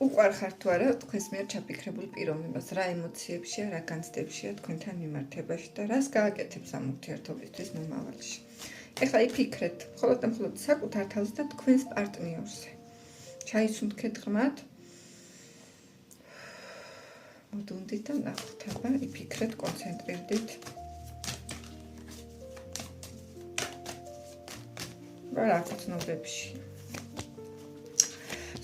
უყვარხართ თუ არა თქვენს მიერ ჩაფიქრებულ პიროვნებას, რა ემოციებშია, რა განცდებშია თქვენთან მიმართებაში და რას გააკეთებს ამ ურთიერთობისთვის მომავალში. ეხლა იფიქრეთ მხოლოდ და მხოლოდ საკუთარ თავზე და თქვენს პარტნიორზე. ჩაისუნთქეთ ღრმად. მოდუნდით და ნახოთ, აბა იფიქრეთ, კონცენტრირდით. რა გრძნობებში.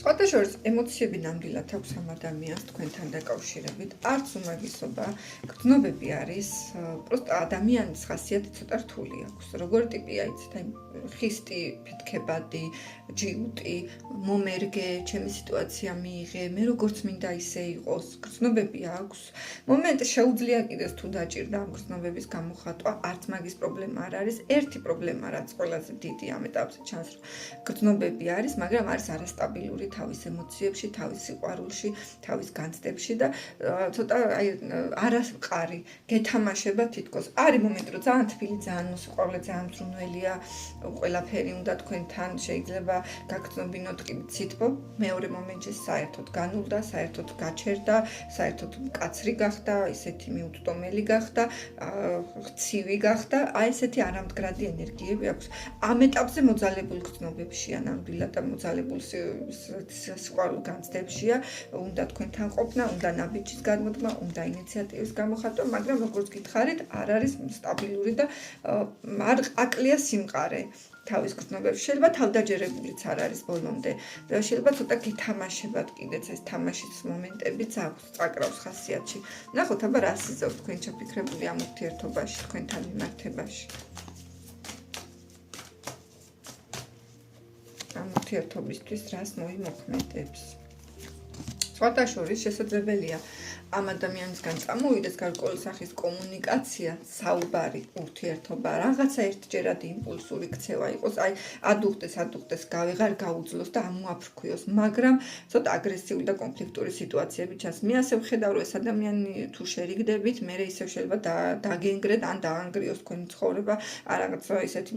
სხვადასხვა ემოციები ნამდვილად აქვს ამ ადამიანს თქვენთან დაკავშირებით. არც უმაგისობა, გრძნობები არის, პროსტა ადამიანის ხასიათი ცოტა რთული აქვს. როგორი ტიპია იცით, აი ხისტი, ფეთქებადი, ჯიუტი, მომერგე, ჩემი სიტუაცია მიიღე, მე როგორც მინდა ისე იყოს, გრძნობები აქვს. მომენტ შეუძლია კიდეს თუ დაჭირდა ამ გრძნობების გამოხატვა, არც მაგის პრობლემა არ არის. ერთი პრობლემა რაც ყველაზე დიდი ამ ეტაპზე ჩანს, რომ გრძნობები არის, მაგრამ არის არასტაბილური თავის ემოციებში, თავის სიყვარულში, თავის განცდებში და ცოტა აი არასყარი გეთამაშება თითქოს. არის მომენტი, რომ ძალიან თბილი, ძალიან მოსიყვარულე, ძალიან მზრუნველია, ყველაფერი უნდა თქვენთან შეიძლება გაგრძნობინოთ კი ციტბო. მეორე მომენტში საერთოდ განულდა, საერთოდ გაჩერდა, საერთოდ მკაცრი გახდა, ისეთი მიუწვდომელი გახდა, ცივი გახდა. აი ესეთი არამდგრადი ენერგიები აქვს. ამ ეტაპზე მოძალებულ გრძნობებშია ნამდვილად და მოძალებულ სიყვარულ განცდებშია, უნდა თქვენთან ყოფნა, უნდა ნაბიჯის გადმოდგმა, უნდა ინიციატივის გამოხატვა, მაგრამ როგორც გითხარით, არ არის სტაბილური და არ აკლია სიმყარე. თავის გრძნობებში შეიძლება თავდაჯერებულიც არ არის ბოლომდე და შეიძლება ცოტა გითამაშებათ კიდეც ეს თამაშის მომენტებიც აქვს წაკრავს ხასიათში. ნახოთ, აბა რას იზობს თქვენ ჩაფიქრებული ამ ურთიერთობაში, თქვენთან მიმართებაში. ამ ურთიერთობისთვის რას მოიმოქმედებს. სხვათა შორის შესაძლებელია ამ ადამიანისგან წამოვიდეს გარკვეული სახის კომუნიკაცია, საუბარი, ურთიერთობა, რაღაცა ერთჯერადი იმპულსური ქცევა იყოს, აი ადუხდეს, გავეღარ გაუძლოს და ამოაფრქვიოს, მაგრამ ცოტა აგრესიული და კონფლიქტური სიტუაციები ჩანს. მე ასე ვხედავ, რომ ეს ადამიანი თუ შერიგდებით, მე ისევ შეიძლება დაგენგრეთ ან დაანგრიოს თქვენი ცხოვრება, რაღაცა ისეთი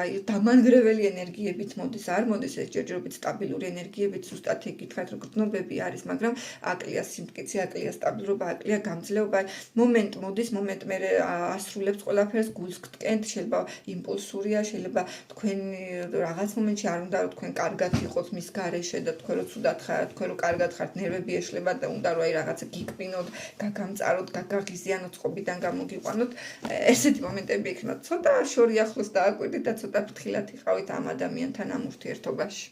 აი დამანგრეველი ენერგიებით მოდის, არ მოდის ეს ჯერჯერობით სტაბილური ენერგიებით, ზუსტად ეგ გითხარით, რომ გრძნობები არის, მაგრამ აკლია სიმტკიცე, აკლია სტაბილურობა, აკლია გამძლეობა. მომენტ მოდის, მომენტ მე ასრულებს ყველაფერს, გულს გტკენთ, შეიძლება იმპულსურია, შეიძლება თქვენ რაღაც მომენტში არ უნდა რომ თქვენ კარგად იყოს მის გარეშე და თქვენ რო ცუდად ხართ, თქვენ რო კარგად ხართ, ნერვები ეშლება და უნდა რომ აი რაღაცა გიკპინოთ, გაგამწაროთ, გაგაღიზიანოთ, წყობიდან გამოგიყვანოთ. ესეთი მომენტები იქნება. ცოტა შორი ახლოს დააკვირდით და ცოტა ფრთხილად იყავით ამ ადამიანთან ამ ურთიერთობაში.